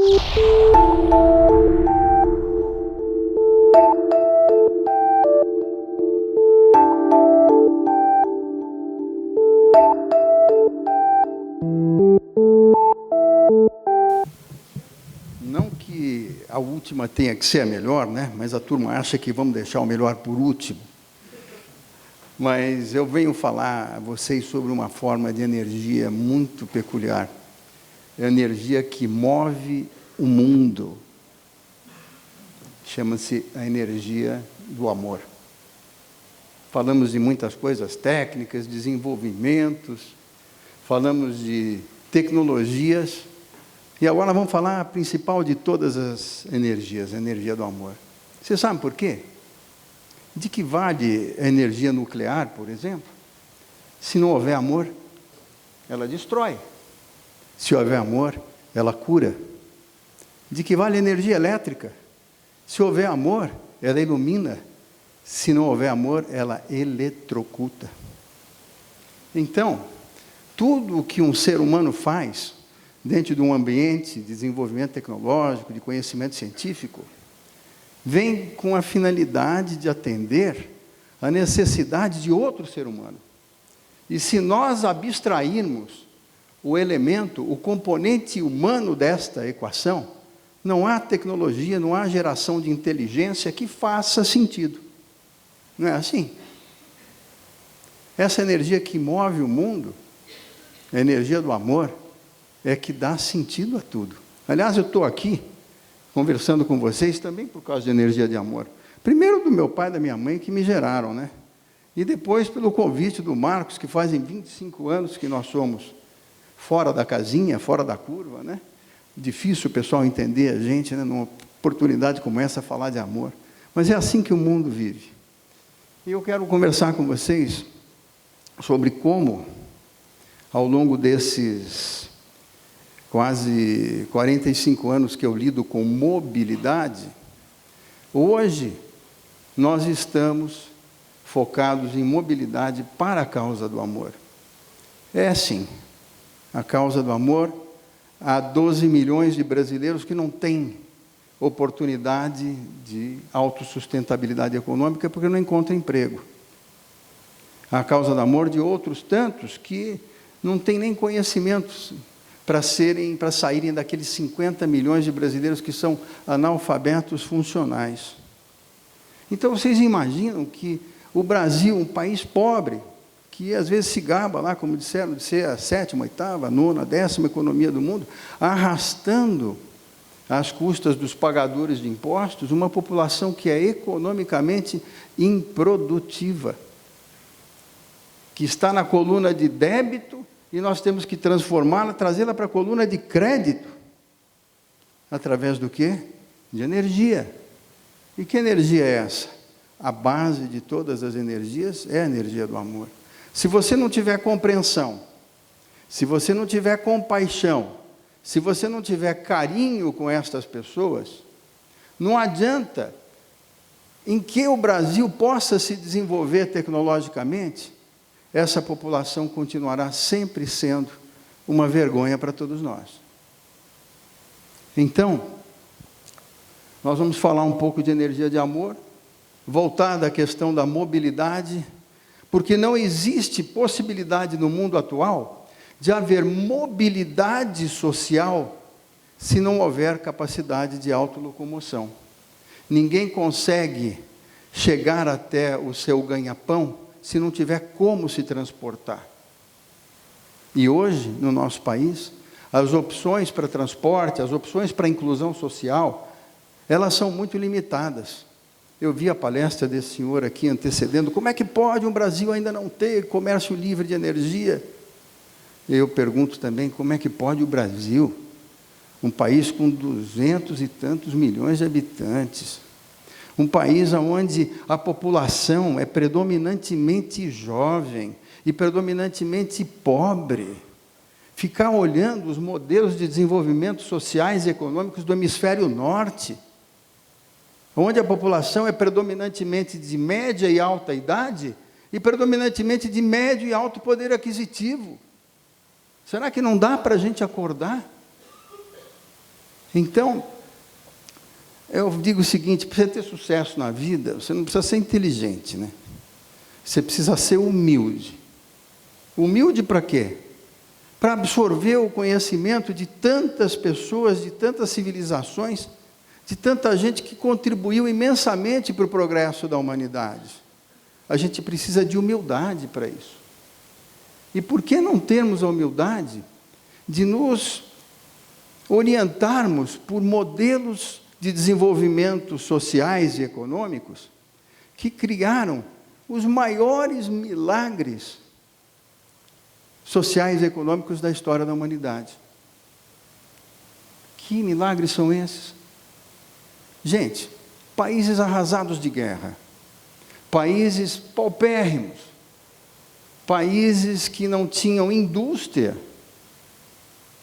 Não que a última tenha que ser a melhor, né? Mas a turma acha que vamos deixar o melhor por último. Mas eu venho falar a vocês sobre uma forma de energia muito peculiar. É a energia que move o mundo. Chama-se a energia do amor. Falamos de muitas coisas técnicas, desenvolvimentos, falamos de tecnologias, e agora vamos falar a principal de todas as energias, a energia do amor. Você sabe por quê? De que vale a energia nuclear, por exemplo? Se não houver amor, ela destrói. Se houver amor, ela cura. De que vale a energia elétrica? Se houver amor, ela ilumina. Se não houver amor, ela eletrocuta. Então, tudo o que um ser humano faz dentro de um ambiente de desenvolvimento tecnológico, de conhecimento científico, vem com a finalidade de atender a necessidade de outro ser humano. E se nós abstrairmos o elemento, o componente humano desta equação, não há tecnologia, não há geração de inteligência que faça sentido. Não é assim? Essa energia que move o mundo, a energia do amor, é que dá sentido a tudo. Aliás, eu estou aqui conversando com vocês também por causa de energia de amor. Primeiro do meu pai e da minha mãe, que me geraram, né? E depois pelo convite do Marcos, que fazem 25 anos que nós somos fora da casinha, fora da curva, né? Difícil o pessoal entender a gente, né? Numa oportunidade como essa, falar de amor. Mas é assim que o mundo vive. E eu quero conversar com vocês sobre como, ao longo desses quase 45 anos que eu lido com mobilidade, hoje nós estamos focados em mobilidade para a causa do amor. É assim, a causa do amor, há 12 milhões de brasileiros que não têm oportunidade de autossustentabilidade econômica porque não encontram emprego. A causa do amor de outros tantos que não têm nem conhecimentos para saírem daqueles 50 milhões de brasileiros que são analfabetos funcionais. Então, vocês imaginam que o Brasil, um país pobre, que às vezes se gaba lá, como disseram, de ser a 7ª, 8ª, 9ª, 10ª economia do mundo, arrastando às custas dos pagadores de impostos, uma população que é economicamente improdutiva, que está na coluna de débito, e nós temos que transformá-la, trazê-la para a coluna de crédito. Através do quê? De energia. E que energia é essa? A base de todas as energias é a energia do amor. Se você não tiver compreensão, se você não tiver compaixão, se você não tiver carinho com estas pessoas, não adianta em que o Brasil possa se desenvolver tecnologicamente, essa população continuará sempre sendo uma vergonha para todos nós. Então, nós vamos falar um pouco de energia de amor, voltar da questão da mobilidade, porque não existe possibilidade no mundo atual de haver mobilidade social se não houver capacidade de autolocomoção. Ninguém consegue chegar até o seu ganha-pão se não tiver como se transportar. E hoje, no nosso país, as opções para transporte, as opções para inclusão social, elas são muito limitadas. Eu vi a palestra desse senhor aqui antecedendo, como é que pode um Brasil ainda não ter comércio livre de energia? Eu pergunto também, como é que pode o Brasil, um país com 200 e tantos milhões de habitantes, um país onde a população é predominantemente jovem e predominantemente pobre, ficar olhando os modelos de desenvolvimento sociais e econômicos do hemisfério norte, onde a população é predominantemente de média e alta idade e predominantemente de médio e alto poder aquisitivo. Será que não dá para a gente acordar? Então, eu digo o seguinte, para você ter sucesso na vida, você não precisa ser inteligente, né? Você precisa ser humilde. Humilde para quê? Para absorver o conhecimento de tantas pessoas, de tantas civilizações, de tanta gente que contribuiu imensamente para o progresso da humanidade. A gente precisa de humildade para isso. E por que não termos a humildade de nos orientarmos por modelos de desenvolvimento sociais e econômicos que criaram os maiores milagres sociais e econômicos da história da humanidade? Que milagres são esses? Gente, países arrasados de guerra, países paupérrimos, países que não tinham indústria,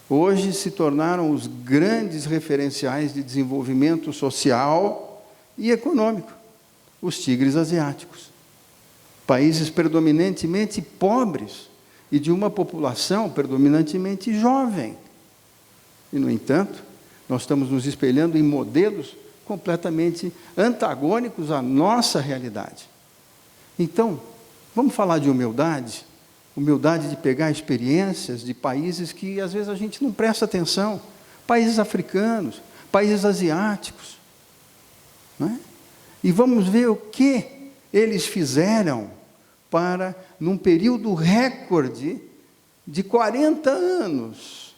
hoje se tornaram os grandes referenciais de desenvolvimento social e econômico, os tigres asiáticos. Países predominantemente pobres e de uma população predominantemente jovem. E, no entanto, nós estamos nos espelhando em modelos completamente antagônicos à nossa realidade. Então, vamos falar de humildade? Humildade de pegar experiências de países que às vezes a gente não presta atenção, países africanos, países asiáticos, não é? E vamos ver o que eles fizeram para, num período recorde de 40 anos,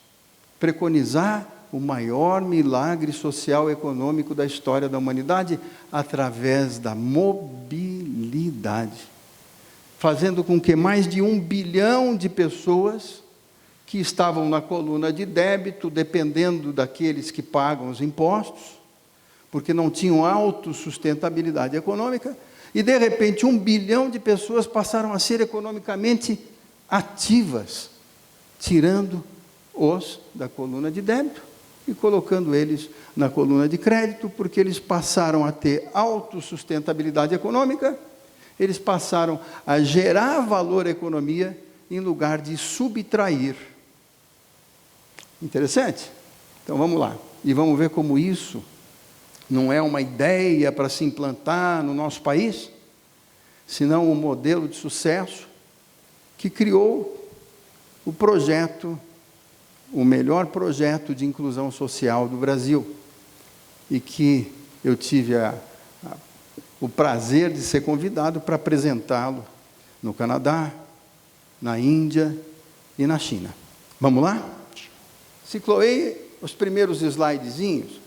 preconizar o maior milagre social e econômico da história da humanidade através da mobilidade, fazendo com que mais de 1 bilhão de pessoas que estavam na coluna de débito, dependendo daqueles que pagam os impostos, porque não tinham autossustentabilidade econômica, e de repente 1 bilhão de pessoas passaram a ser economicamente ativas, tirando-os da coluna de débito e colocando eles na coluna de crédito, porque eles passaram a ter autossustentabilidade econômica, eles passaram a gerar valor à economia em lugar de subtrair. Interessante? Então vamos lá. E vamos ver como isso não é uma ideia para se implantar no nosso país, senão um modelo de sucesso que criou o projeto, o melhor projeto de inclusão social do Brasil, e que eu tive o prazer de ser convidado para apresentá-lo no Canadá, na Índia e na China. Vamos lá? Cicloei os primeiros slidezinhos,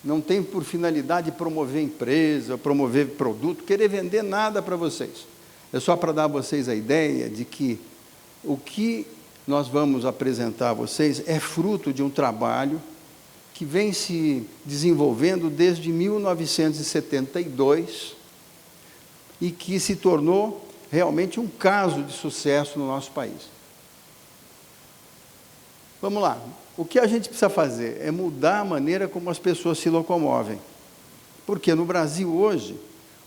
não tem por finalidade promover empresa, promover produto, querer vender nada para vocês. É só para dar a vocês a ideia de que o que nós vamos apresentar a vocês é fruto de um trabalho que vem se desenvolvendo desde 1972 e que se tornou realmente um caso de sucesso no nosso país. Vamos lá. O que a gente precisa fazer é mudar a maneira como as pessoas se locomovem. Porque no Brasil hoje,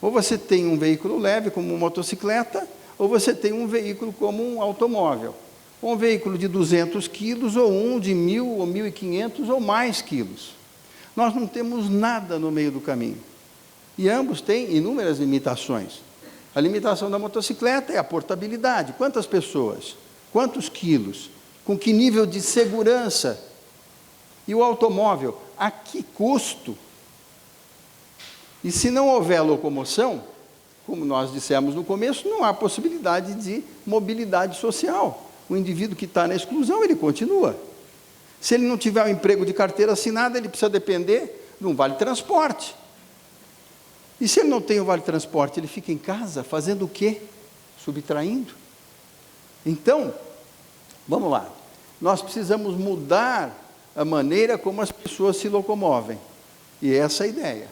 ou você tem um veículo leve, como uma motocicleta, ou você tem um veículo como um automóvel. Um veículo de 200 quilos, ou um de 1.000 ou 1.500 ou mais quilos. Nós não temos nada no meio do caminho. E ambos têm inúmeras limitações. A limitação da motocicleta é a portabilidade. Quantas pessoas? Quantos quilos? Com que nível de segurança? E o automóvel, a que custo? E se não houver locomoção, como nós dissemos no começo, não há possibilidade de mobilidade social. O indivíduo que está na exclusão, ele continua. Se ele não tiver um emprego de carteira assinada, ele precisa depender de um vale-transporte. E se ele não tem o vale-transporte, ele fica em casa fazendo o quê? Subtraindo. Então, vamos lá. Nós precisamos mudar a maneira como as pessoas se locomovem. E essa é a ideia.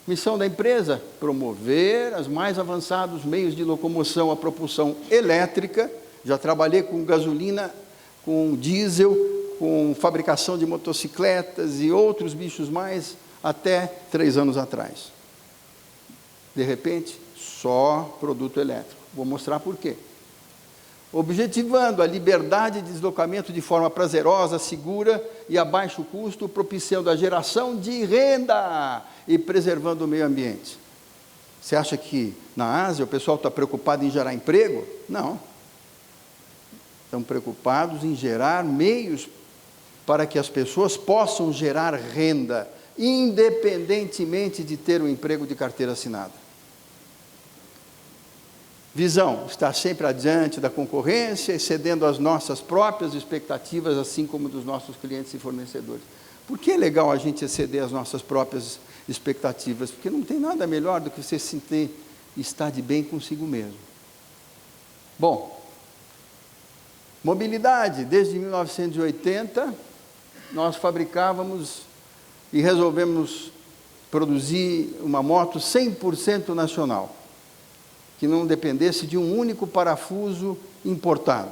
Missão da empresa: promover os mais avançados meios de locomoção a propulsão elétrica. Já trabalhei com gasolina, com diesel, com fabricação de motocicletas e outros bichos mais, até 3 anos atrás. De repente, só produto elétrico. Vou mostrar por quê. objetivando a liberdade de deslocamento de forma prazerosa, segura e a baixo custo, propiciando a geração de renda e preservando o meio ambiente. Você acha que na Ásia o pessoal está preocupado em gerar emprego? Não. Estão preocupados em gerar meios para que as pessoas possam gerar renda, independentemente de ter um emprego de carteira assinada. Visão, estar sempre adiante da concorrência, excedendo as nossas próprias expectativas, assim como dos nossos clientes e fornecedores. Por que é legal a gente exceder as nossas próprias expectativas? Porque não tem nada melhor do que você sentir estar de bem consigo mesmo. Bom, mobilidade, desde 1980, nós fabricávamos e resolvemos produzir uma moto 100% nacional, que não dependesse de um único parafuso importado.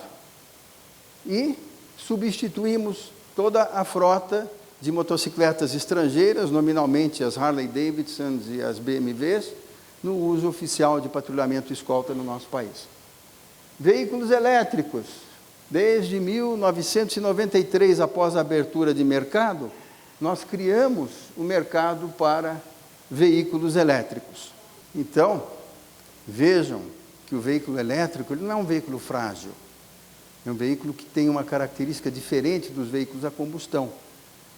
E substituímos toda a frota de motocicletas estrangeiras, nominalmente as Harley Davidson e as BMWs, no uso oficial de patrulhamento e escolta no nosso país. Veículos elétricos. Desde 1993, após a abertura de mercado, nós criamos o mercado para veículos elétricos. Então, vejam que o veículo elétrico ele não é um veículo frágil, é um veículo que tem uma característica diferente dos veículos a combustão,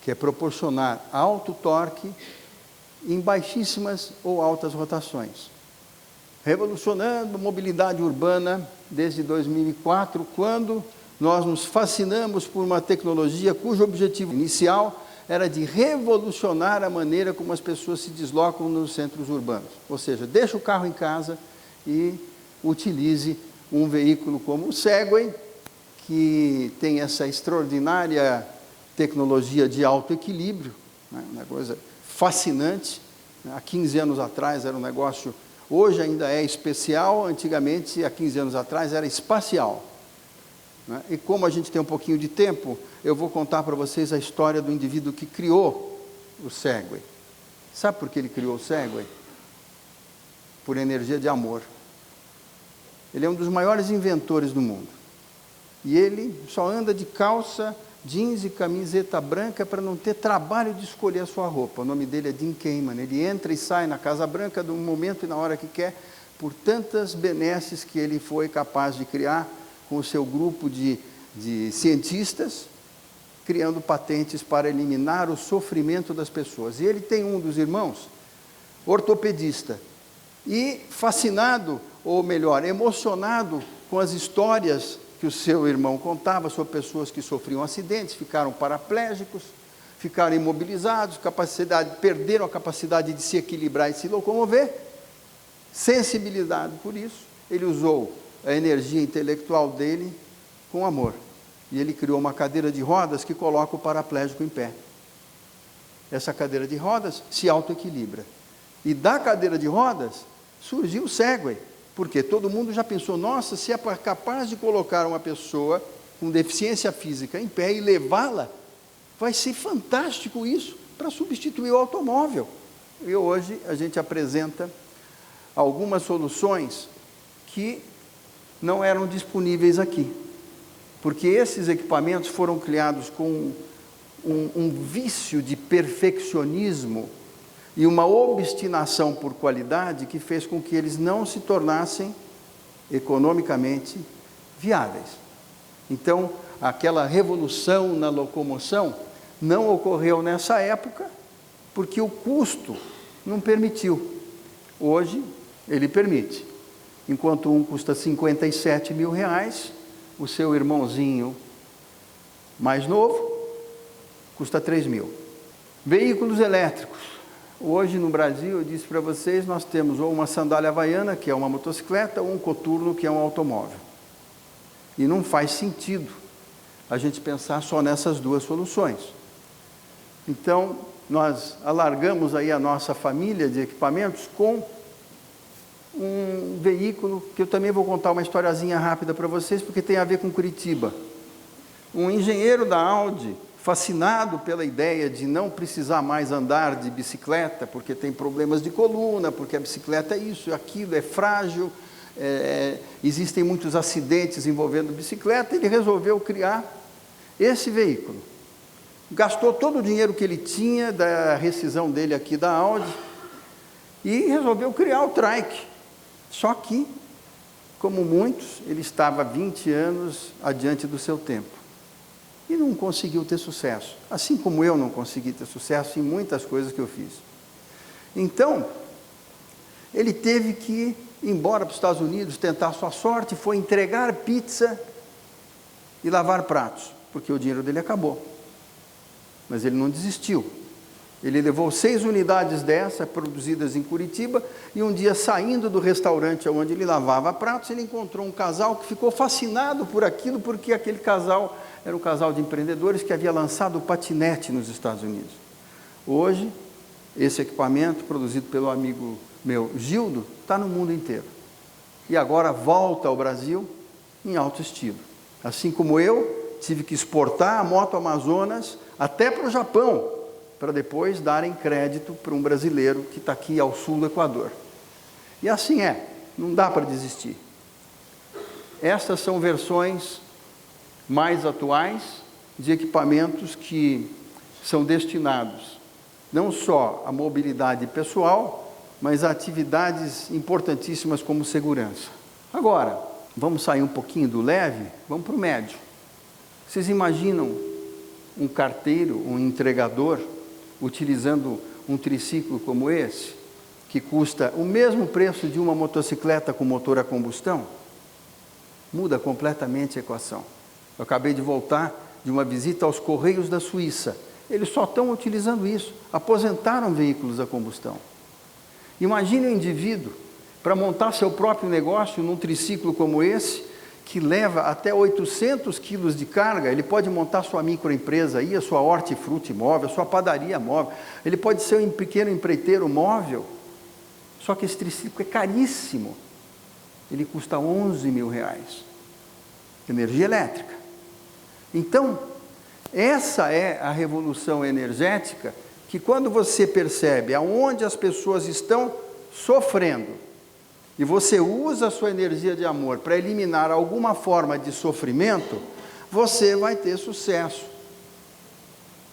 que é proporcionar alto torque em baixíssimas ou altas rotações. Revolucionando a mobilidade urbana desde 2004, quando nós nos fascinamos por uma tecnologia cujo objetivo inicial era de revolucionar a maneira como as pessoas se deslocam nos centros urbanos. Ou seja, deixe o carro em casa e utilize um veículo como o Segway, que tem essa extraordinária tecnologia de alto equilíbrio, né? Uma coisa fascinante. Há 15 anos atrás era um negócio, hoje ainda é especial, antigamente, há 15 anos atrás, era espacial. Né? E como a gente tem um pouquinho de tempo, eu vou contar para vocês a história do indivíduo que criou o Segway. Sabe por que ele criou o Segway? Por energia de amor. Ele é um dos maiores inventores do mundo. E ele só anda de calça, jeans e camiseta branca para não ter trabalho de escolher a sua roupa. O nome dele é Jim Cayman. Ele entra e sai na Casa Branca do momento e na hora que quer, por tantas benesses que ele foi capaz de criar com o seu grupo de cientistas, criando patentes para eliminar o sofrimento das pessoas. E ele tem um dos irmãos, ortopedista, e fascinado, ou melhor, emocionado com as histórias que o seu irmão contava sobre pessoas que sofriam acidentes, ficaram paraplégicos, ficaram imobilizados, perderam a capacidade de se equilibrar e se locomover, sensibilidade por isso, ele usou a energia intelectual dele com amor. E ele criou uma cadeira de rodas que coloca o paraplégico em pé. Essa cadeira de rodas se autoequilibra. E da cadeira de rodas surgiu o Segway, porque todo mundo já pensou, nossa, se é capaz de colocar uma pessoa com deficiência física em pé e levá-la, vai ser fantástico isso para substituir o automóvel. E hoje a gente apresenta algumas soluções que não eram disponíveis aqui, porque esses equipamentos foram criados com um vício de perfeccionismo e uma obstinação por qualidade que fez com que eles não se tornassem economicamente viáveis. Então, aquela revolução na locomoção não ocorreu nessa época, porque o custo não permitiu. Hoje, ele permite. Enquanto um custa 57 mil reais, o seu irmãozinho mais novo custa 3 mil. Veículos elétricos. Hoje no Brasil, eu disse para vocês, nós temos ou uma sandália havaiana, que é uma motocicleta, ou um coturno, que é um automóvel. E não faz sentido a gente pensar só nessas duas soluções. Então, nós alargamos aí a nossa família de equipamentos com um veículo, que eu também vou contar uma historiazinha rápida para vocês, porque tem a ver com Curitiba. Um engenheiro da Audi, fascinado pela ideia de não precisar mais andar de bicicleta, porque tem problemas de coluna, porque a bicicleta é isso, aquilo, é frágil, existem muitos acidentes envolvendo bicicleta, ele resolveu criar esse veículo. Gastou todo o dinheiro que ele tinha da rescisão dele aqui da Audi e resolveu criar o trike. Só que, como muitos, ele estava 20 anos adiante do seu tempo e não conseguiu ter sucesso, assim como eu não consegui ter sucesso em muitas coisas que eu fiz. Então, ele teve que ir embora para os Estados Unidos, tentar sua sorte, foi entregar pizza e lavar pratos, porque o dinheiro dele acabou. Mas ele não desistiu. Ele levou 6 unidades dessa, produzidas em Curitiba, e um dia, saindo do restaurante onde ele lavava pratos, ele encontrou um casal que ficou fascinado por aquilo, porque aquele casal era um casal de empreendedores que havia lançado o patinete nos Estados Unidos. Hoje, esse equipamento, produzido pelo amigo meu, Gildo, está no mundo inteiro. E agora volta ao Brasil em alto estilo. Assim como eu, tive que exportar a moto Amazonas até para o Japão, para depois darem crédito para um brasileiro que está aqui ao sul do Equador. E assim não dá para desistir. Estas são versões mais atuais de equipamentos que são destinados não só à mobilidade pessoal, mas a atividades importantíssimas como segurança. Agora, vamos sair um pouquinho do leve, vamos para o médio. Vocês imaginam um carteiro, um entregador, utilizando um triciclo como esse, que custa o mesmo preço de uma motocicleta com motor a combustão? Muda completamente a equação. Eu acabei de voltar de uma visita aos Correios da Suíça. Eles só estão utilizando isso, aposentaram veículos a combustão. Imagine um indivíduo para montar seu próprio negócio num triciclo como esse, que leva até 800 quilos de carga. Ele pode montar sua microempresa aí, a sua hortifruti móvel, a sua padaria móvel, ele pode ser um pequeno empreiteiro móvel, só que esse triciclo é caríssimo, ele custa 11 mil reais, energia elétrica. Então, essa é a revolução energética, que quando você percebe aonde as pessoas estão sofrendo, e você usa a sua energia de amor para eliminar alguma forma de sofrimento, você vai ter sucesso.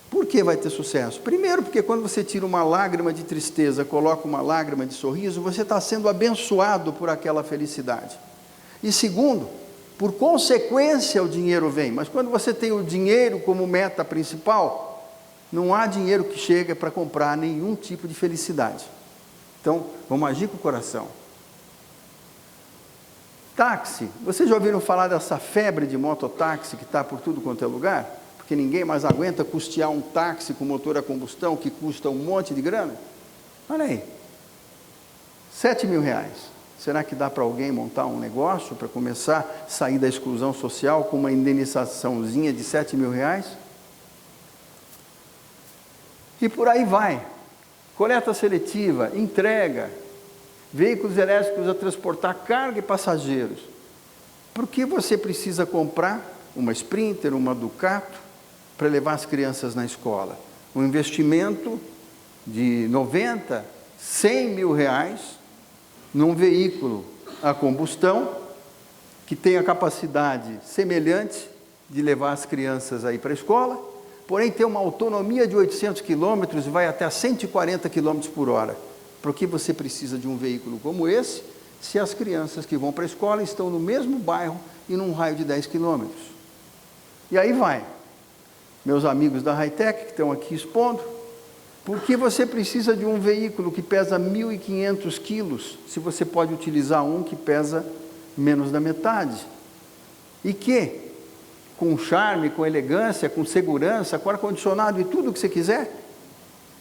Por que vai ter sucesso? Primeiro, porque quando você tira uma lágrima de tristeza, coloca uma lágrima de sorriso, você está sendo abençoado por aquela felicidade. E segundo, por consequência o dinheiro vem, mas quando você tem o dinheiro como meta principal, não há dinheiro que chega para comprar nenhum tipo de felicidade. Então, vamos agir com o coração. Táxi, vocês já ouviram falar dessa febre de mototáxi que está por tudo quanto é lugar? Porque ninguém mais aguenta custear um táxi com motor a combustão que custa um monte de grana? Olha aí, 7 mil reais. Será que dá para alguém montar um negócio para começar a sair da exclusão social com uma indenizaçãozinha de 7 mil reais? E por aí vai. Coleta seletiva, entrega, veículos elétricos a transportar carga e passageiros. Por que você precisa comprar uma Sprinter, uma Ducato, para levar as crianças na escola? Um investimento de 90, 100 mil reais num veículo a combustão que tem a capacidade semelhante de levar as crianças aí para a escola, porém tem uma autonomia de 800 quilômetros e vai até 140 quilômetros por hora. Por que você precisa de um veículo como esse, se as crianças que vão para a escola estão no mesmo bairro e num raio de 10 quilômetros? E aí vai. Meus amigos da Hightech que estão aqui expondo, por que você precisa de um veículo que pesa 1.500 quilos, se você pode utilizar um que pesa menos da metade? E que, com charme, com elegância, com segurança, com ar-condicionado e tudo o que você quiser,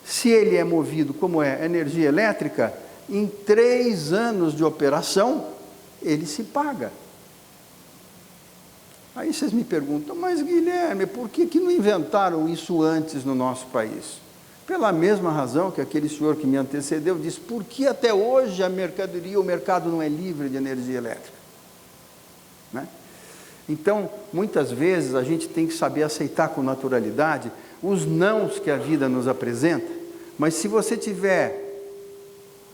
se ele é movido como é energia elétrica, em 3 anos de operação, ele se paga. Aí vocês me perguntam, mas Guilherme, por que não inventaram isso antes no nosso país? Pela mesma razão que aquele senhor que me antecedeu disse, por que até hoje a mercadoria, o mercado não é livre de energia elétrica? Né? Então, muitas vezes a gente tem que saber aceitar com naturalidade os nãos que a vida nos apresenta, mas se você tiver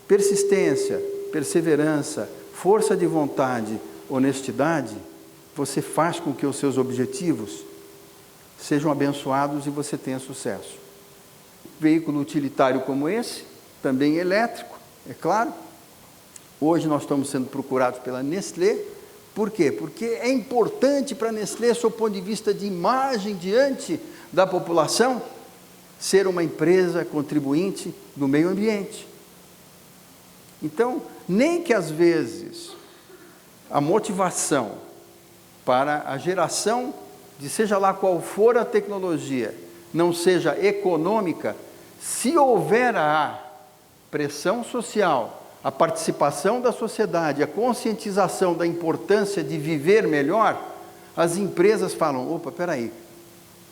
persistência, perseverança, força de vontade, honestidade, você faz com que os seus objetivos sejam abençoados e você tenha sucesso. Veículo utilitário como esse, também elétrico, é claro. Hoje nós estamos sendo procurados pela Nestlé. Por quê? Porque é importante para a Nestlé, sob o ponto de vista de imagem diante da população, ser uma empresa contribuinte do meio ambiente. Então, nem que às vezes a motivação para a geração de seja lá qual for a tecnologia não seja econômica, se houver a pressão social, a participação da sociedade, a conscientização da importância de viver melhor, as empresas falam, opa, espera aí,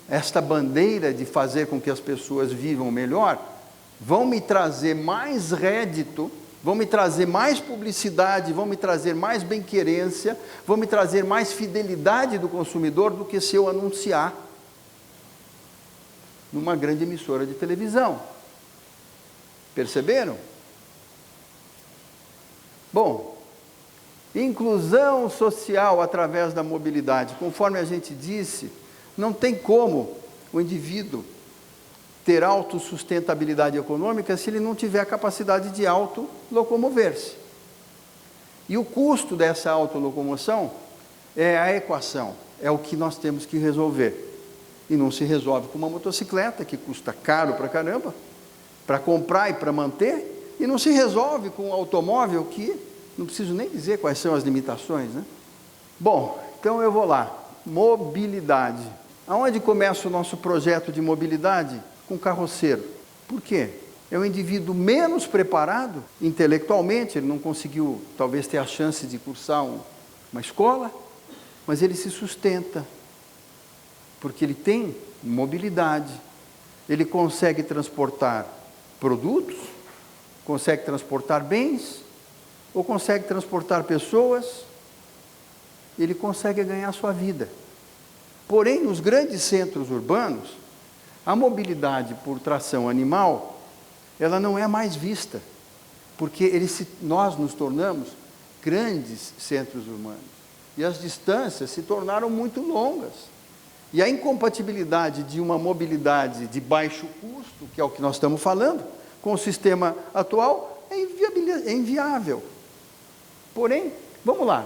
esta bandeira de fazer com que as pessoas vivam melhor, vão me trazer mais rédito, vão me trazer mais publicidade, vão me trazer mais bem-querência, vão me trazer mais fidelidade do consumidor do que se eu anunciar numa grande emissora de televisão. Perceberam? Bom, inclusão social através da mobilidade. Conforme a gente disse, não tem como o indivíduo ter autossustentabilidade econômica se ele não tiver a capacidade de autolocomover-se. E o custo dessa autolocomoção é a equação, é o que nós temos que resolver. E não se resolve com uma motocicleta, que custa caro pra caramba, para comprar e para manter, e não se resolve com um automóvel que, não preciso nem dizer quais são as limitações, né? Bom, então eu vou lá. Mobilidade. Aonde começa o nosso projeto de mobilidade? Com carroceiro. Por quê? É um indivíduo menos preparado intelectualmente, ele não conseguiu talvez ter a chance de cursar uma escola, mas ele se sustenta, porque ele tem mobilidade, ele consegue transportar produtos, consegue transportar bens, ou consegue transportar pessoas, ele consegue ganhar a sua vida. Porém, nos grandes centros urbanos, a mobilidade por tração animal, ela não é mais vista, porque nós nos tornamos grandes centros urbanos, e as distâncias se tornaram muito longas. E a incompatibilidade de uma mobilidade de baixo custo, que é o que nós estamos falando, com o sistema atual, é inviável. Porém, vamos lá.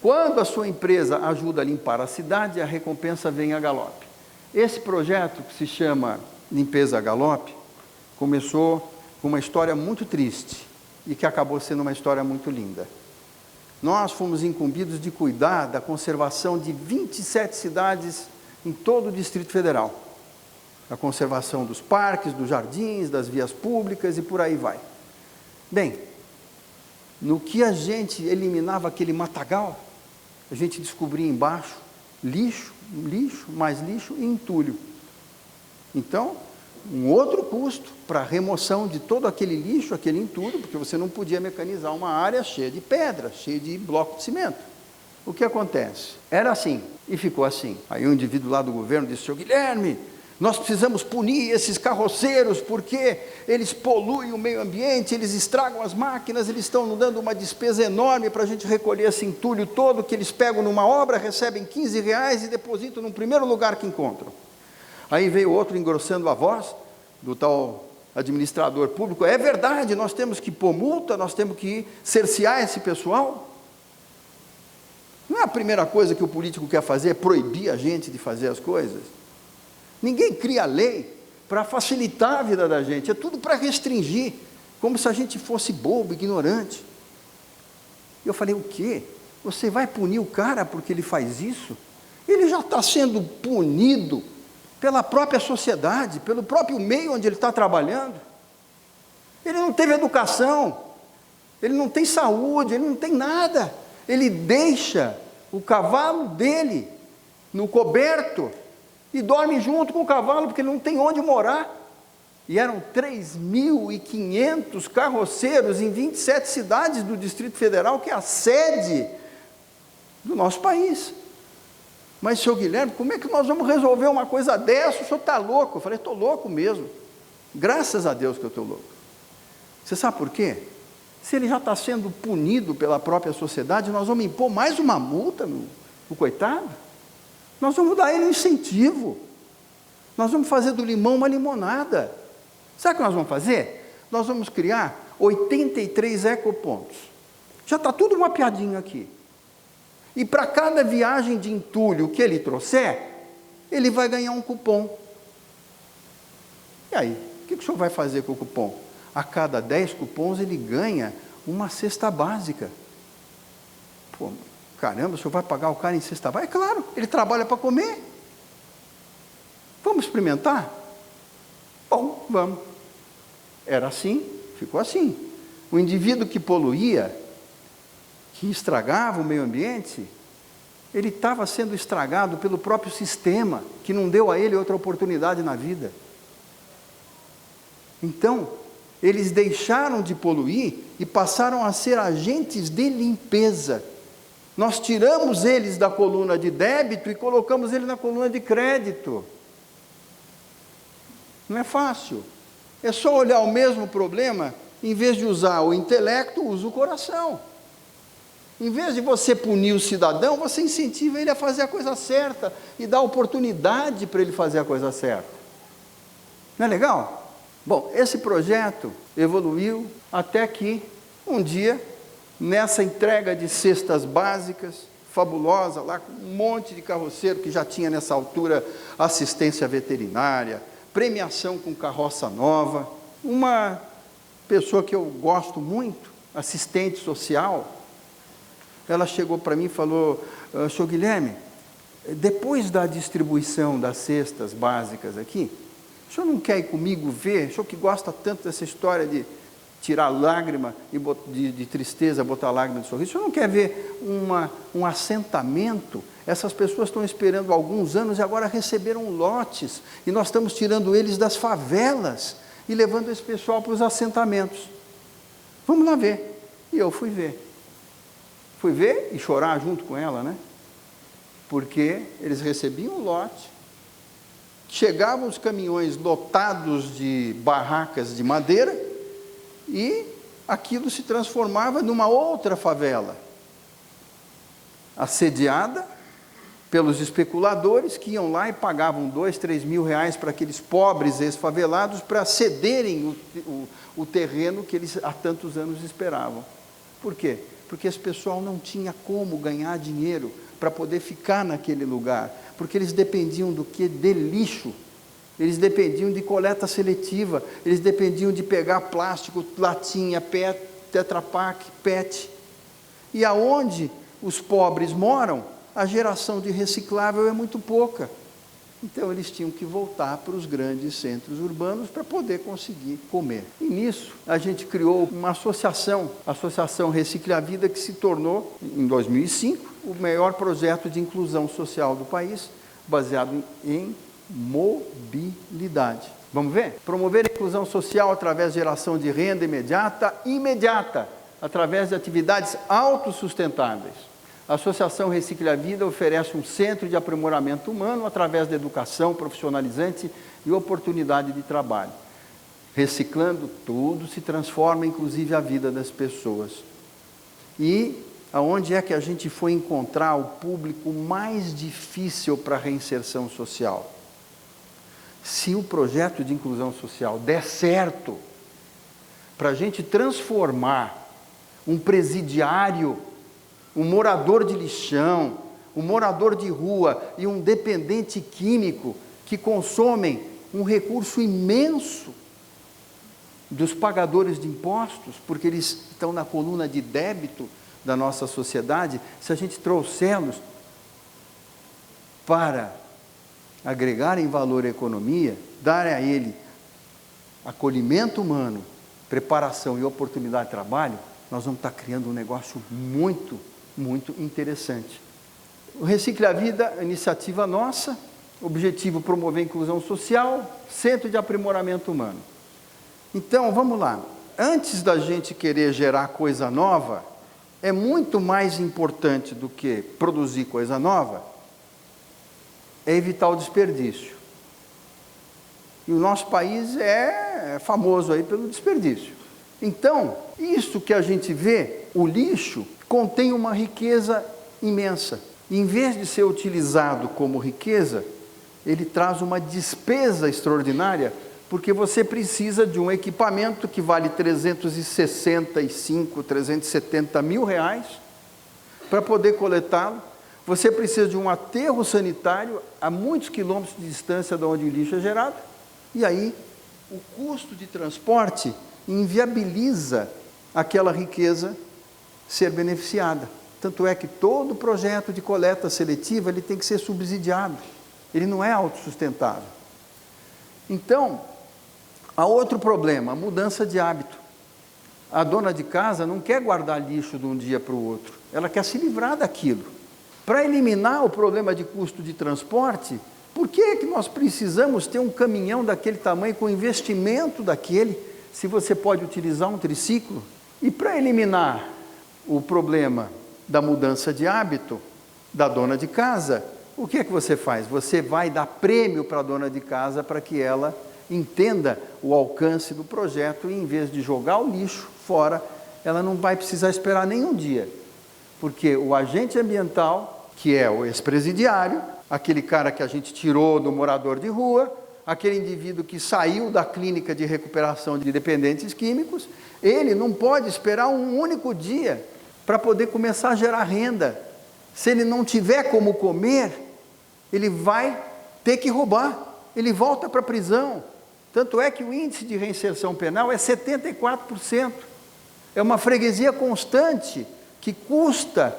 Quando a sua empresa ajuda a limpar a cidade, a recompensa vem a galope. Esse projeto, que se chama Limpeza a Galope, começou com uma história muito triste e que acabou sendo uma história muito linda. Nós fomos incumbidos de cuidar da conservação de 27 cidades em todo o Distrito Federal. A conservação dos parques, dos jardins, das vias públicas e por aí vai. Bem, no que a gente eliminava aquele matagal, a gente descobria embaixo lixo, mais lixo e entulho. Então, um outro custo para a remoção de todo aquele lixo, aquele entulho, porque você não podia mecanizar uma área cheia de pedra, cheia de bloco de cimento. O que acontece? Era assim, e ficou assim. Aí um indivíduo lá do governo disse, senhor Guilherme, nós precisamos punir esses carroceiros, porque eles poluem o meio ambiente, eles estragam as máquinas, eles estão nos dando uma despesa enorme para a gente recolher esse entulho todo, que eles pegam numa obra, recebem R$15 e depositam no primeiro lugar que encontram. Aí veio outro engrossando a voz, do tal administrador público, é verdade, nós temos que pôr multa, nós temos que cercear esse pessoal. Não é a primeira coisa que o político quer fazer, é proibir a gente de fazer as coisas. Ninguém cria lei para facilitar a vida da gente, é tudo para restringir, como se a gente fosse bobo, ignorante. Eu falei, o quê? Você vai punir o cara porque ele faz isso? Ele já está sendo punido pela própria sociedade, pelo próprio meio onde ele está trabalhando. Ele não teve educação, ele não tem saúde, ele não tem nada. Ele deixa o cavalo dele no coberto e dorme junto com o cavalo, porque ele não tem onde morar. E eram 3.500 carroceiros em 27 cidades do Distrito Federal, que é a sede do nosso país. Mas, senhor Guilherme, como é que nós vamos resolver uma coisa dessa? O senhor está louco? Eu falei, estou louco mesmo. Graças a Deus que eu estou louco. Você sabe por quê? Se ele já está sendo punido pela própria sociedade, nós vamos impor mais uma multa no coitado? Nós vamos dar ele um incentivo. Nós vamos fazer do limão uma limonada. Sabe o que nós vamos fazer? Nós vamos criar 83 ecopontos. Já está tudo mapeadinho aqui. E para cada viagem de entulho que ele trouxer, ele vai ganhar um cupom. E aí, o que o senhor vai fazer com o cupom? A cada 10 cupons ele ganha uma cesta básica. Pô, caramba, o senhor vai pagar o cara em cesta básica? É claro, ele trabalha para comer. Vamos experimentar? Bom, vamos. Era assim, ficou assim. O indivíduo que poluía, que estragava o meio ambiente, ele estava sendo estragado pelo próprio sistema, que não deu a ele outra oportunidade na vida. Então, eles deixaram de poluir e passaram a ser agentes de limpeza. Nós tiramos eles da coluna de débito e colocamos eles na coluna de crédito. Não é fácil. É só olhar o mesmo problema, em vez de usar o intelecto, usa o coração. Em vez de você punir o cidadão, você incentiva ele a fazer a coisa certa e dá oportunidade para ele fazer a coisa certa. Não é legal? Bom, esse projeto evoluiu até que, um dia, nessa entrega de cestas básicas, fabulosa, lá com um monte de carroceiro que já tinha nessa altura assistência veterinária, premiação com carroça nova, uma pessoa que eu gosto muito, assistente social, ela chegou para mim e falou: senhor Guilherme, depois da distribuição das cestas básicas aqui, o senhor não quer ir comigo ver? O senhor que gosta tanto dessa história de tirar lágrima de tristeza, botar lágrima de sorriso, o senhor não quer ver um assentamento? Essas pessoas estão esperando há alguns anos e agora receberam lotes, e nós estamos tirando eles das favelas e levando esse pessoal para os assentamentos. Vamos lá ver. E eu fui ver. Fui ver e chorar junto com ela, né? Porque eles recebiam o lote, chegavam os caminhões lotados de barracas de madeira e aquilo se transformava numa outra favela, assediada pelos especuladores que iam lá e pagavam 2, 3 mil reais para aqueles pobres ex-favelados para cederem o terreno que eles há tantos anos esperavam. Por quê? Porque esse pessoal não tinha como ganhar dinheiro para poder ficar naquele lugar, porque eles dependiam do quê? De lixo, eles dependiam de coleta seletiva, eles dependiam de pegar plástico, latinha, PET, Tetra Pak, PET, e aonde os pobres moram, a geração de reciclável é muito pouca. Então eles tinham que voltar para os grandes centros urbanos para poder conseguir comer. E nisso a gente criou uma associação, a Associação Recicle a Vida, que se tornou, em 2005, o maior projeto de inclusão social do país, baseado em mobilidade. Vamos ver? Promover a inclusão social através de geração de renda imediata, através de atividades autossustentáveis. A Associação Recicle a Vida oferece um centro de aprimoramento humano através da educação profissionalizante e oportunidade de trabalho. Reciclando, tudo se transforma, inclusive a vida das pessoas. E aonde é que a gente foi encontrar o público mais difícil para a reinserção social? Se o projeto de inclusão social der certo, para a gente transformar um presidiário, um morador de lixão, um morador de rua e um dependente químico que consomem um recurso imenso dos pagadores de impostos, porque eles estão na coluna de débito da nossa sociedade, se a gente trouxer-los para agregarem valor à economia, dar a ele acolhimento humano, preparação e oportunidade de trabalho, nós vamos estar criando um negócio muito interessante. O Recicle a Vida, iniciativa nossa, objetivo promover a inclusão social, centro de aprimoramento humano. Então, vamos lá. Antes da gente querer gerar coisa nova, é muito mais importante do que produzir coisa nova, é evitar o desperdício. E o nosso país é famoso aí pelo desperdício. Então, isso que a gente vê, o lixo, contém uma riqueza imensa. Em vez de ser utilizado como riqueza, ele traz uma despesa extraordinária, porque você precisa de um equipamento que vale 365, 370 mil reais para poder coletá-lo. Você precisa de um aterro sanitário a muitos quilômetros de distância de onde o lixo é gerado. E aí, o custo de transporte inviabiliza aquela riqueza ser beneficiada. Tanto é que todo projeto de coleta seletiva ele tem que ser subsidiado. Ele não é autossustentável. Então, há outro problema, a mudança de hábito. A dona de casa não quer guardar lixo de um dia para o outro. Ela quer se livrar daquilo. Para eliminar o problema de custo de transporte, por que é que nós precisamos ter um caminhão daquele tamanho, com investimento daquele, se você pode utilizar um triciclo? E para eliminar o problema da mudança de hábito da dona de casa, o que é que você faz? Você vai dar prêmio para a dona de casa para que ela entenda o alcance do projeto e, em vez de jogar o lixo fora, ela não vai precisar esperar nenhum dia. Porque o agente ambiental, que é o ex-presidiário, aquele cara que a gente tirou do morador de rua, aquele indivíduo que saiu da clínica de recuperação de dependentes químicos, ele não pode esperar um único dia para poder começar a gerar renda. Se ele não tiver como comer, ele vai ter que roubar, ele volta para a prisão. Tanto é que o índice de reinserção penal é 74%. É uma freguesia constante que custa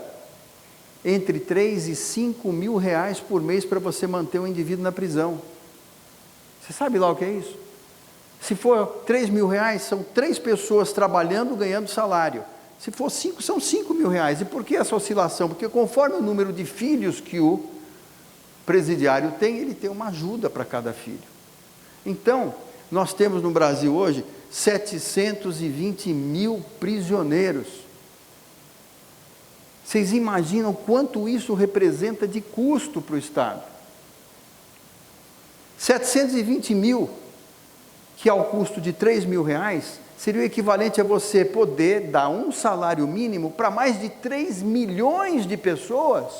entre 3 e 5 mil reais por mês para você manter o indivíduo na prisão. Você sabe lá o que é isso? Se for 3 mil reais, são 3 pessoas trabalhando, ganhando salário. Se for 5, são 5 mil reais. E por que essa oscilação? Porque conforme o número de filhos que o presidiário tem, ele tem uma ajuda para cada filho. Então, nós temos no Brasil hoje 720 mil prisioneiros. Vocês imaginam quanto isso representa de custo para o Estado? 720 mil, que ao custo de 3 mil reais, seria o equivalente a você poder dar um salário mínimo para mais de 3 milhões de pessoas.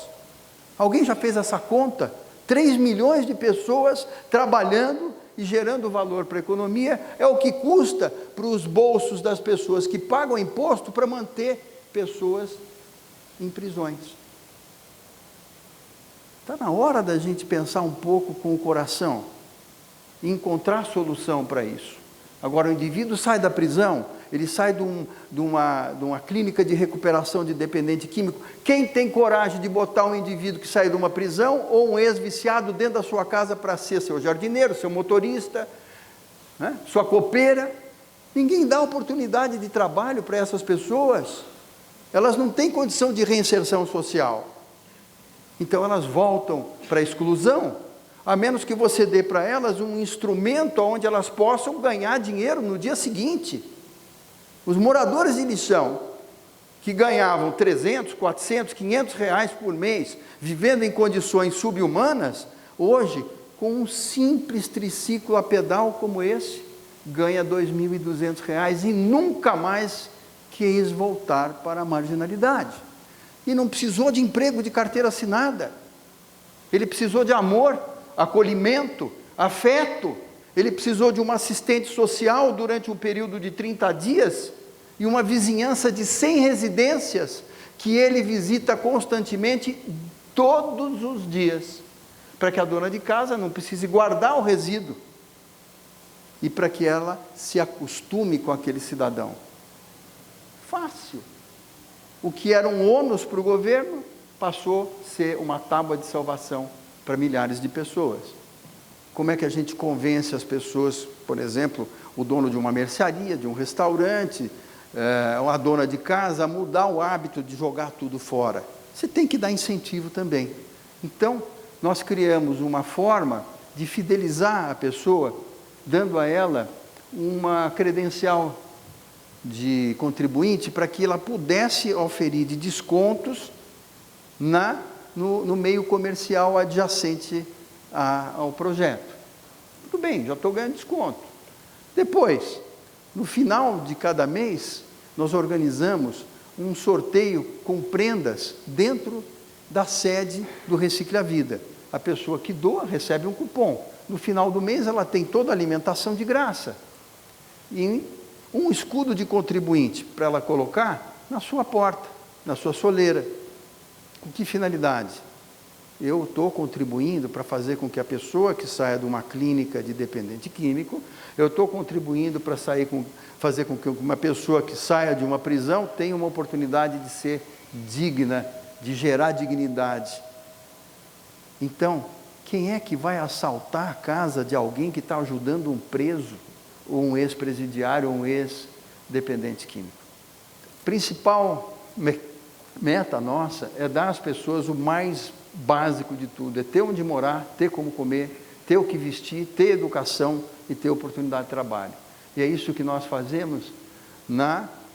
Alguém já fez essa conta? 3 milhões de pessoas trabalhando e gerando valor para a economia, é o que custa para os bolsos das pessoas que pagam imposto para manter pessoas em prisões. Está na hora da gente pensar um pouco com o coração e encontrar solução para isso. Agora, o indivíduo sai da prisão, ele sai de uma clínica de recuperação de dependente químico. Quem tem coragem de botar um indivíduo que sai de uma prisão ou um ex-viciado dentro da sua casa para ser seu jardineiro, seu motorista, né? Sua copeira? Ninguém dá oportunidade de trabalho para essas pessoas. Elas não têm condição de reinserção social. Então elas voltam para a exclusão, a menos que você dê para elas um instrumento onde elas possam ganhar dinheiro no dia seguinte. Os moradores de lixão, que ganhavam 300, 400, 500 reais por mês, vivendo em condições subhumanas, hoje, com um simples triciclo a pedal como esse, ganha R$ 2.200 e nunca mais quis voltar para a marginalidade. E não precisou de emprego de carteira assinada. Ele precisou de amor, acolhimento, afeto. Ele precisou de uma assistente social durante um período de 30 dias e uma vizinhança de 100 residências que ele visita constantemente todos os dias, para que a dona de casa não precise guardar o resíduo e para que ela se acostume com aquele cidadão. Fácil. O que era um ônus para o governo passou a ser uma tábua de salvação para milhares de pessoas. Como é que a gente convence as pessoas, por exemplo, o dono de uma mercearia, de um restaurante, a dona de casa, a mudar o hábito de jogar tudo fora? Você tem que dar incentivo também. Então, nós criamos uma forma de fidelizar a pessoa, dando a ela uma credencial de contribuinte para que ela pudesse oferir de descontos no meio comercial adjacente ao projeto. Tudo bem, já estou ganhando desconto. Depois, No final de cada mês, nós organizamos um sorteio com prendas dentro da sede do Recicle a Vida. A pessoa que doa recebe um cupom. No final do mês, ela tem toda a alimentação de graça. E um escudo de contribuinte para ela colocar na sua porta, na sua soleira. Com que finalidade? Eu estou contribuindo para fazer com que a pessoa que saia de uma clínica de dependente químico, eu estou contribuindo para fazer com que uma pessoa que saia de uma prisão tenha uma oportunidade de ser digna, de gerar dignidade. Então, quem é que vai assaltar a casa de alguém que está ajudando um preso, ou um ex-presidiário, ou um ex-dependente químico? Principal meta nossa é dar às pessoas o mais básico de tudo, é ter onde morar, ter como comer, ter o que vestir, ter educação e ter oportunidade de trabalho. E é isso que nós fazemos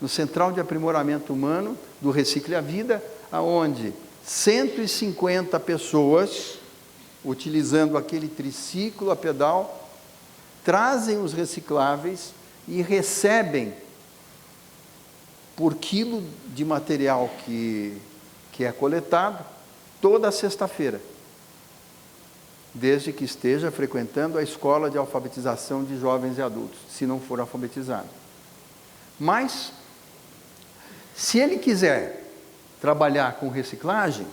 no Central de Aprimoramento Humano do Recicle a Vida, onde 150 pessoas, utilizando aquele triciclo a pedal, trazem os recicláveis e recebem por quilo de material que é coletado toda sexta-feira, desde que esteja frequentando a escola de alfabetização de jovens e adultos, se não for alfabetizado. Mas, se ele quiser trabalhar com reciclagem,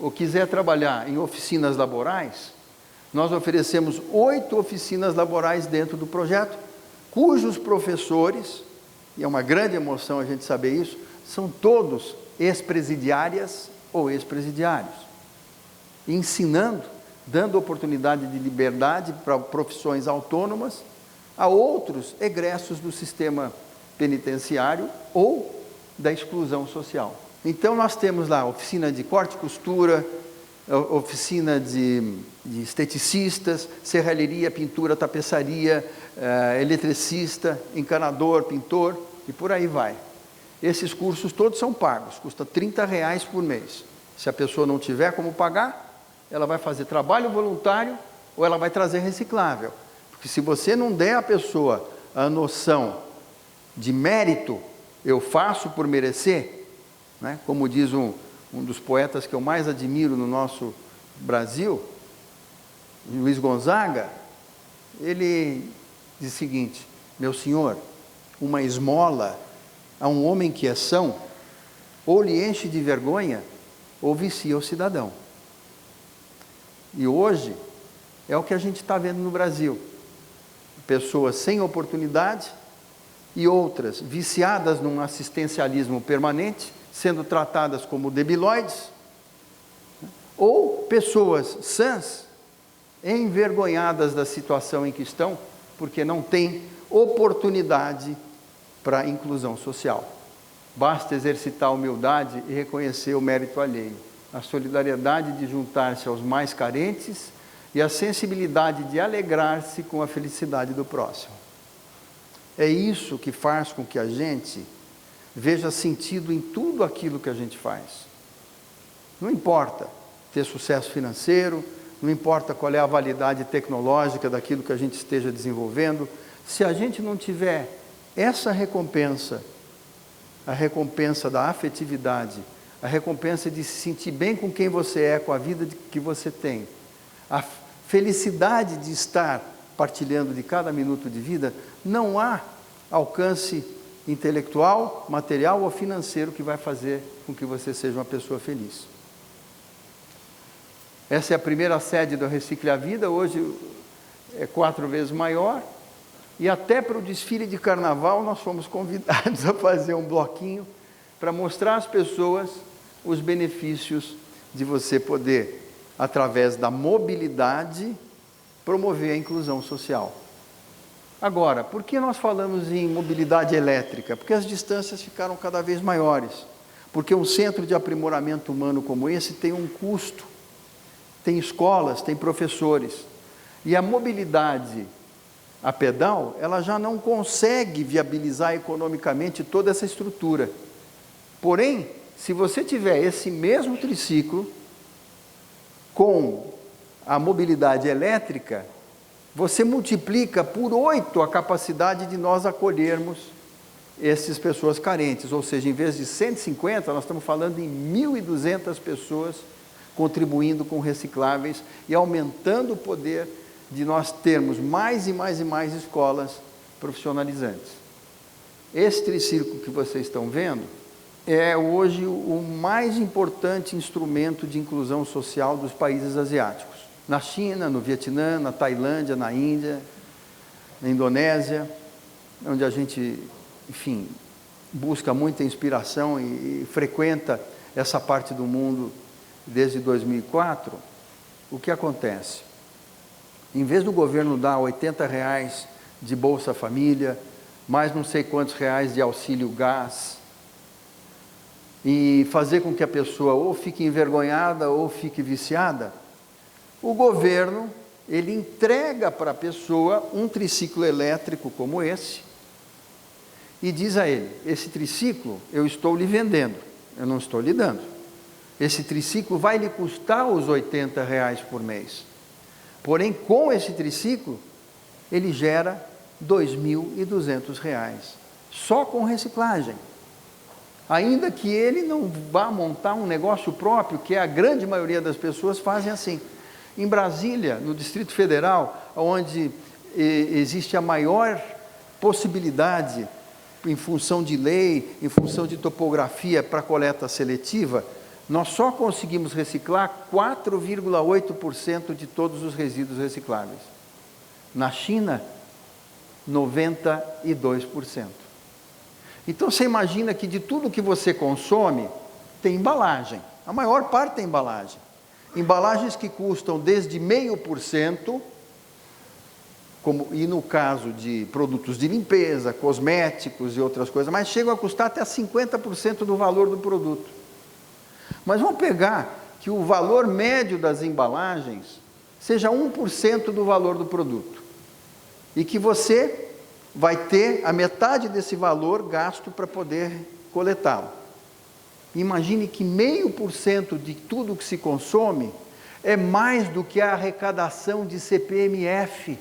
ou quiser trabalhar em oficinas laborais, nós oferecemos 8 oficinas laborais dentro do projeto, cujos professores, e é uma grande emoção a gente saber isso, são todos ex-presidiárias ou ex-presidiários, ensinando, dando oportunidade de liberdade para profissões autônomas a outros egressos do sistema penitenciário ou da exclusão social. Então, nós temos lá oficina de corte e costura, oficina de esteticistas, serralheria, pintura, tapeçaria, eletricista, encanador, pintor, e por aí vai. Esses cursos todos são pagos, custa R$30 por mês. Se a pessoa não tiver como pagar, ela vai fazer trabalho voluntário ou ela vai trazer reciclável. Porque se você não der à pessoa a noção de mérito, eu faço por merecer, né? Como diz um dos poetas que eu mais admiro no nosso Brasil, Luiz Gonzaga, ele diz o seguinte: meu senhor, uma esmola a um homem que é são, ou lhe enche de vergonha, ou vicia o cidadão. E hoje é o que a gente está vendo no Brasil. Pessoas sem oportunidade e outras viciadas num assistencialismo permanente, sendo tratadas como debilóides, ou pessoas sãs, envergonhadas da situação em que estão, porque não têm oportunidade para a inclusão social. Basta exercitar a humildade e reconhecer o mérito alheio, a solidariedade de juntar-se aos mais carentes e a sensibilidade de alegrar-se com a felicidade do próximo. É isso que faz com que a gente veja sentido em tudo aquilo que a gente faz. Não importa ter sucesso financeiro, não importa qual é a validade tecnológica daquilo que a gente esteja desenvolvendo, se a gente não tiver essa recompensa, a recompensa da afetividade, a recompensa de se sentir bem com quem você é, com a vida que você tem, a felicidade de estar partilhando de cada minuto de vida, não há alcance intelectual, material ou financeiro que vai fazer com que você seja uma pessoa feliz. Essa é a primeira sede do Recicle a Vida, hoje é 4 vezes maior, e até para o desfile de carnaval nós fomos convidados a fazer um bloquinho para mostrar às pessoas os benefícios de você poder, através da mobilidade, promover a inclusão social. Agora, por que nós falamos em mobilidade elétrica? Porque as distâncias ficaram cada vez maiores. Porque um centro de aprimoramento humano como esse tem um custo. Tem escolas, tem professores. E a mobilidade a pedal, ela já não consegue viabilizar economicamente toda essa estrutura. Porém, se você tiver esse mesmo triciclo com a mobilidade elétrica, você multiplica por 8 a capacidade de nós acolhermos essas pessoas carentes, ou seja, em vez de 150, nós estamos falando em 1.200 pessoas contribuindo com recicláveis e aumentando o poder de nós termos mais e mais e mais escolas profissionalizantes. Esse triciclo que vocês estão vendo é hoje o mais importante instrumento de inclusão social dos países asiáticos. Na China, no Vietnã, na Tailândia, na Índia, na Indonésia, onde a gente, enfim, busca muita inspiração e frequenta essa parte do mundo desde 2004, o que acontece? Em vez do governo dar R$80 de Bolsa Família, mais não sei quantos reais de auxílio gás, e fazer com que a pessoa ou fique envergonhada ou fique viciada, o governo, ele entrega para a pessoa um triciclo elétrico como esse, e diz a ele, esse triciclo eu estou lhe vendendo, eu não estou lhe dando. Esse triciclo vai lhe custar os R$80 por mês. Porém, com esse triciclo, ele gera R$2.200, só com reciclagem. Ainda que ele não vá montar um negócio próprio, que a grande maioria das pessoas fazem assim. Em Brasília, no Distrito Federal, onde existe a maior possibilidade, em função de lei, em função de topografia para coleta seletiva, nós só conseguimos reciclar 4,8% de todos os resíduos recicláveis. Na China, 92%. Então você imagina que de tudo que você consome, tem embalagem. A maior parte é embalagem. Embalagens que custam desde 0,5%, e no caso de produtos de limpeza, cosméticos e outras coisas, mas chegam a custar até 50% do valor do produto. Mas vamos pegar que o valor médio das embalagens seja 1% do valor do produto. E que você vai ter a metade desse valor gasto para poder coletá-lo. Imagine que 0,5% de tudo que se consome é mais do que a arrecadação de CPMF.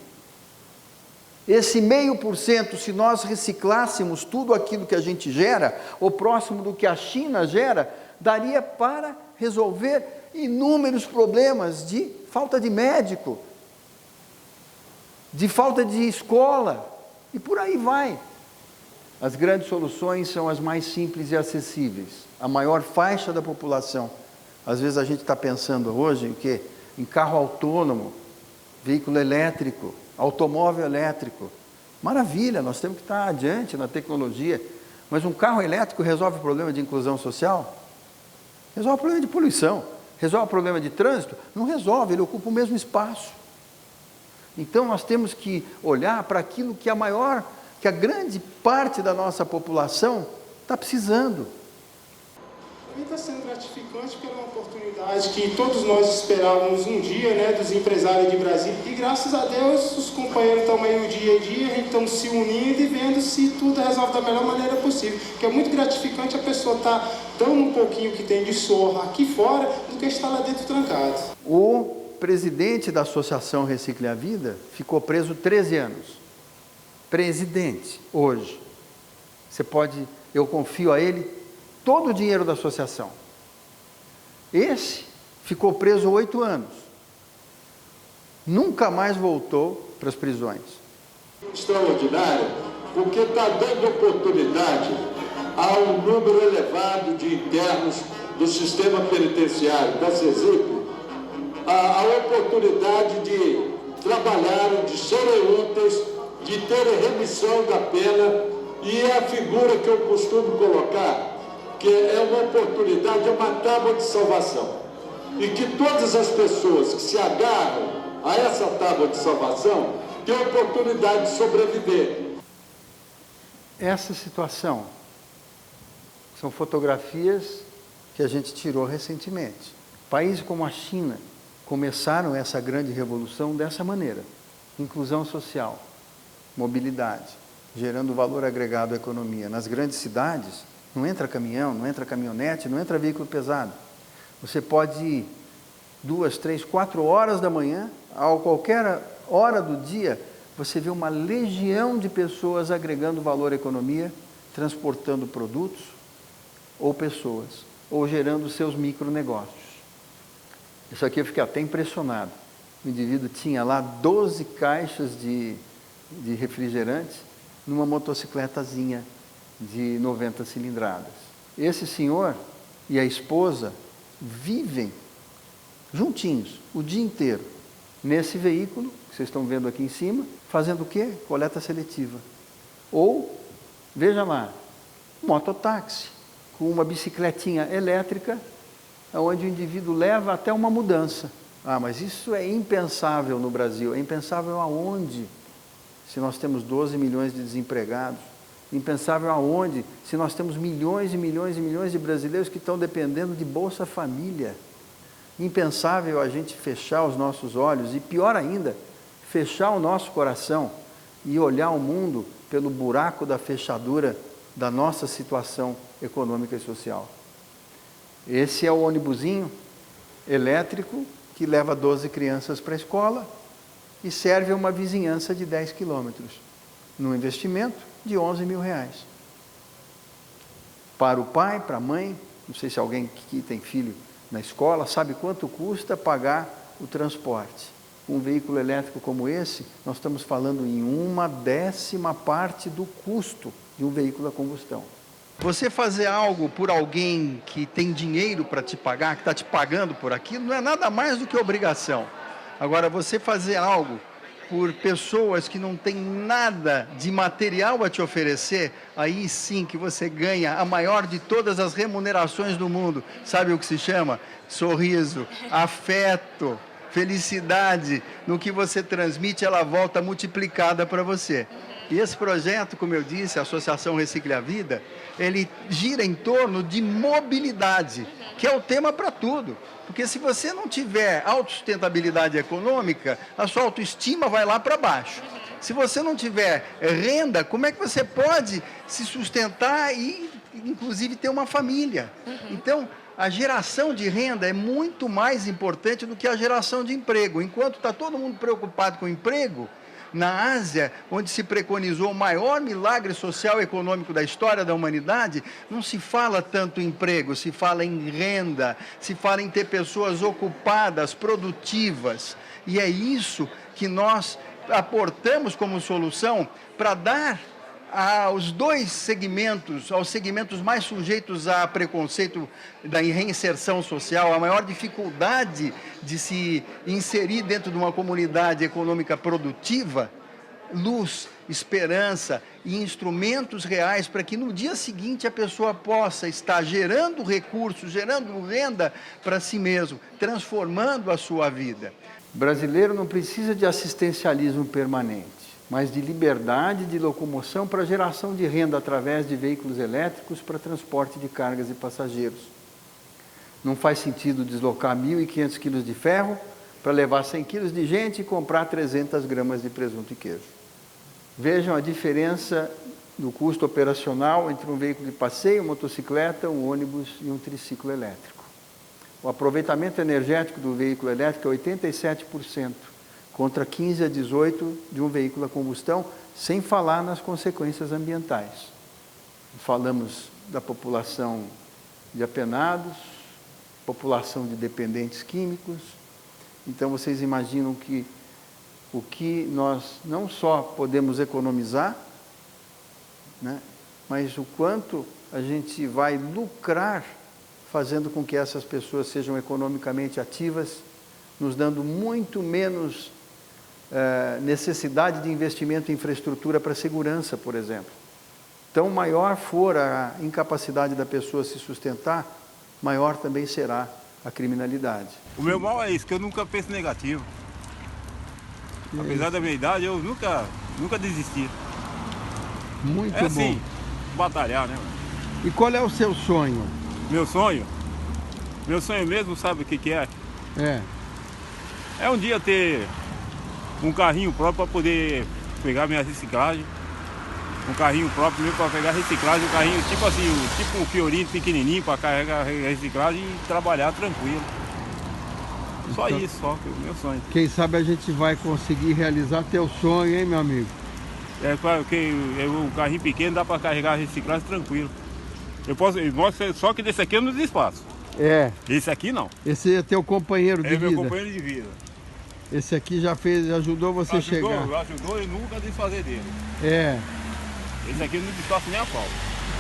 Esse 0,5%, se nós reciclássemos tudo aquilo que a gente gera, ou próximo do que a China gera, daria para resolver inúmeros problemas de falta de médico, de falta de escola, e por aí vai. As grandes soluções são as mais simples e acessíveis. A maior faixa da população. Às vezes a gente está pensando hoje em quê? Em carro autônomo, veículo elétrico, automóvel elétrico. Maravilha, nós temos que estar adiante na tecnologia. Mas um carro elétrico resolve o problema de inclusão social? Resolve o problema de poluição. Resolve o problema de trânsito? Não resolve, ele ocupa o mesmo espaço. Então nós temos que olhar para aquilo que a grande parte da nossa população está precisando. Está sendo gratificante porque é uma oportunidade que todos nós esperávamos um dia, né, dos empresários de Brasília, e graças a Deus os companheiros estão aí o dia a dia, a gente estamos se unindo e vendo se tudo resolve da melhor maneira possível, que é muito gratificante a pessoa estar dando um pouquinho que tem de sorra aqui fora do que estar lá dentro trancado. O presidente da Associação Recicle a Vida ficou preso 13 anos. Presidente, hoje. Eu confio a ele todo o dinheiro da associação. Esse ficou preso 8 anos. Nunca mais voltou para as prisões. Extraordinário, porque está dando oportunidade a um número elevado de internos do sistema penitenciário, da CESIP, a oportunidade de trabalharem, de serem úteis, de terem remissão da pena, e é a figura que eu costumo colocar, que é uma oportunidade, é uma tábua de salvação. E que todas as pessoas que se agarram a essa tábua de salvação têm a oportunidade de sobreviver. Essa situação são fotografias que a gente tirou recentemente. Países como a China começaram essa grande revolução dessa maneira. Inclusão social, mobilidade, gerando valor agregado à economia. Nas grandes cidades, não entra caminhão, não entra caminhonete, não entra veículo pesado. Você pode ir 2, 3, 4 horas da manhã a qualquer hora do dia, você vê uma legião de pessoas agregando valor à economia, transportando produtos ou pessoas, ou gerando seus micronegócios. Isso aqui eu fiquei até impressionado. O indivíduo tinha lá 12 caixas de refrigerantes numa motocicletazinha de 90 cilindradas. Esse senhor e a esposa vivem juntinhos o dia inteiro nesse veículo que vocês estão vendo aqui em cima, fazendo o quê? Coleta seletiva. Ou, veja lá, mototáxi, com uma bicicletinha elétrica, onde o indivíduo leva até uma mudança. Ah, mas isso é impensável no Brasil. É impensável aonde? Se nós temos 12 milhões de desempregados. Impensável aonde? Se nós temos milhões e milhões e milhões de brasileiros que estão dependendo de Bolsa Família. Impensável a gente fechar os nossos olhos e, pior ainda, fechar o nosso coração e olhar o mundo pelo buraco da fechadura da nossa situação econômica e social. Esse é o ônibusinho elétrico que leva 12 crianças para a escola e serve a uma vizinhança de 10 quilômetros, num investimento de R$11 mil. Para o pai, para a mãe, não sei se alguém que tem filho na escola, sabe quanto custa pagar o transporte. Um veículo elétrico como esse, nós estamos falando em 1/10 parte do custo de um veículo a combustão. Você fazer algo por alguém que tem dinheiro para te pagar, que está te pagando por aquilo, não é nada mais do que obrigação. Agora, você fazer algo por pessoas que não têm nada de material a te oferecer, aí sim que você ganha a maior de todas as remunerações do mundo. Sabe o que se chama? Sorriso, afeto, felicidade. No que você transmite, ela volta multiplicada para você. E esse projeto, como eu disse, a Associação Recicle a Vida, ele gira em torno de mobilidade, que é o tema para tudo. Porque se você não tiver autossustentabilidade econômica, a sua autoestima vai lá para baixo. Se você não tiver renda, como é que você pode se sustentar e, inclusive, ter uma família? Então, a geração de renda é muito mais importante do que a geração de emprego. Enquanto está todo mundo preocupado com o emprego, na Ásia, onde se preconizou o maior milagre social e econômico da história da humanidade, não se fala tanto em emprego, se fala em renda, se fala em ter pessoas ocupadas, produtivas. E é isso que nós aportamos como solução para dar aos dois segmentos, aos segmentos mais sujeitos a preconceito da reinserção social, a maior dificuldade de se inserir dentro de uma comunidade econômica produtiva, luz, esperança e instrumentos reais para que no dia seguinte a pessoa possa estar gerando recursos, gerando renda para si mesmo, transformando a sua vida. O brasileiro não precisa de assistencialismo permanente, mas de liberdade de locomoção para geração de renda através de veículos elétricos para transporte de cargas e passageiros. Não faz sentido deslocar 1.500 quilos de ferro para levar 100 quilos de gente e comprar 300 gramas de presunto e queijo. Vejam a diferença do custo operacional entre um veículo de passeio, motocicleta, um ônibus e um triciclo elétrico. O aproveitamento energético do veículo elétrico é 87%. Contra 15 a 18 de um veículo a combustão, sem falar nas consequências ambientais. Falamos da população de apenados, população de dependentes químicos. Então, vocês imaginam que o que nós não só podemos economizar, né, mas o quanto a gente vai lucrar fazendo com que essas pessoas sejam economicamente ativas, nos dando muito menos necessidade de investimento em infraestrutura para segurança, por exemplo. Então, maior for a incapacidade da pessoa se sustentar, maior também será a criminalidade. O meu mal é isso, que eu nunca penso negativo. Apesar da minha idade, eu nunca desisti. Muito é bom. Assim, batalhar, né? E qual é o seu sonho? Meu sonho? Meu sonho mesmo, sabe o que é? É um dia ter um carrinho próprio para poder pegar minha reciclagem. Um carrinho próprio mesmo para pegar reciclagem, um carrinho tipo assim, tipo um Fiorino pequenininho para carregar a reciclagem e trabalhar tranquilo. Só Então, isso, só que é o meu sonho. quem sabe a gente vai conseguir realizar teu sonho, hein, meu amigo? É claro que um carrinho pequeno dá para carregar a reciclagem tranquilo. Eu posso, só que desse aqui eu não tenho espaço. É. Esse aqui não. Esse é teu companheiro de vida. É meu companheiro de vida. Esse aqui já ajudou você a chegar. Ajudou e nunca desfazer dele. É. Esse aqui eu não desfaço nem a pau.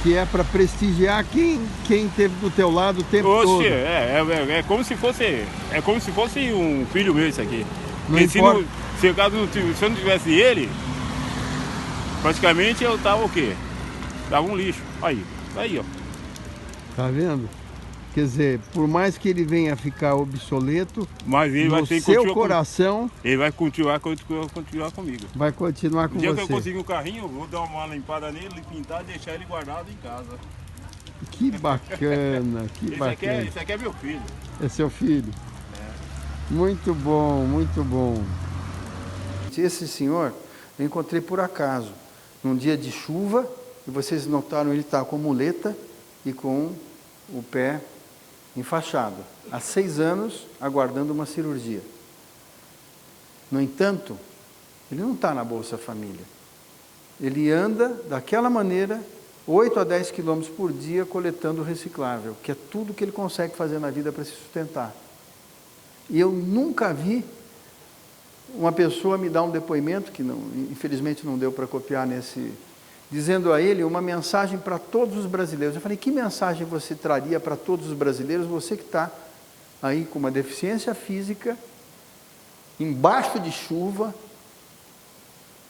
Que é para prestigiar quem esteve do teu lado o tempo todo. Oxe, é como se fosse um filho meu isso aqui. Não Porque importa. se eu não tivesse ele, praticamente eu tava o quê? Tava um lixo. Aí, ó. Tá vendo? Quer dizer, por mais que ele venha a ficar obsoleto, Mas ele vai no ter que seu continuar coração ele vai continuar comigo. vai continuar com No dia você. que eu conseguir um carrinho, eu vou dar uma limpada nele, pintar e deixar ele guardado em casa. Que bacana, que bacana. Esse aqui é meu filho. É seu filho? É. Muito bom, muito bom. Esse senhor eu encontrei por acaso, num dia de chuva, e vocês notaram ele estar com muleta e com o pé enfaixado. Há 6 anos, aguardando uma cirurgia. No entanto, ele não está na Bolsa Família. Ele anda daquela maneira, 8 a 10 quilômetros por dia, coletando reciclável, que é tudo que ele consegue fazer na vida para se sustentar. E eu nunca vi uma pessoa me dar um depoimento, que não, infelizmente não deu para copiar dizendo a ele uma mensagem para todos os brasileiros. Eu falei, que mensagem você traria para todos os brasileiros, você que está aí com uma deficiência física, embaixo de chuva,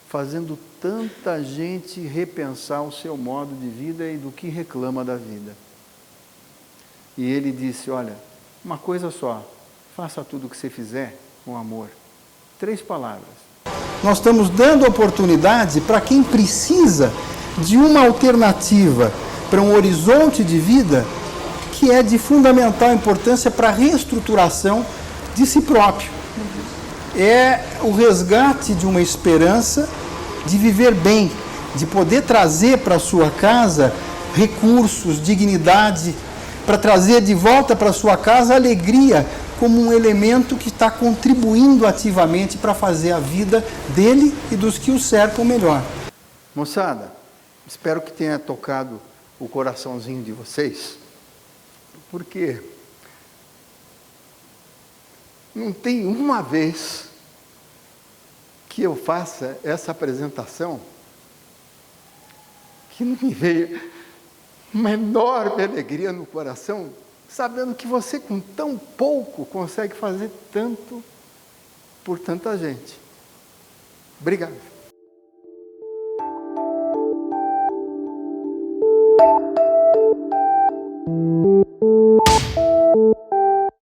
fazendo tanta gente repensar o seu modo de vida e do que reclama da vida. E ele disse, olha, uma coisa só, faça tudo o que você fizer com amor. 3 palavras. Nós estamos dando oportunidade para quem precisa de uma alternativa para um horizonte de vida que é de fundamental importância para a reestruturação de si próprio. É o resgate de uma esperança de viver bem, de poder trazer para a sua casa recursos, dignidade, para trazer de volta para a sua casa alegria, como um elemento que está contribuindo ativamente para fazer a vida dele e dos que o cercam melhor. Moçada, espero que tenha tocado o coraçãozinho de vocês, porque não tem uma vez que eu faça essa apresentação que não me veio uma enorme alegria no coração, sabendo que você com tão pouco consegue fazer tanto por tanta gente. Obrigado.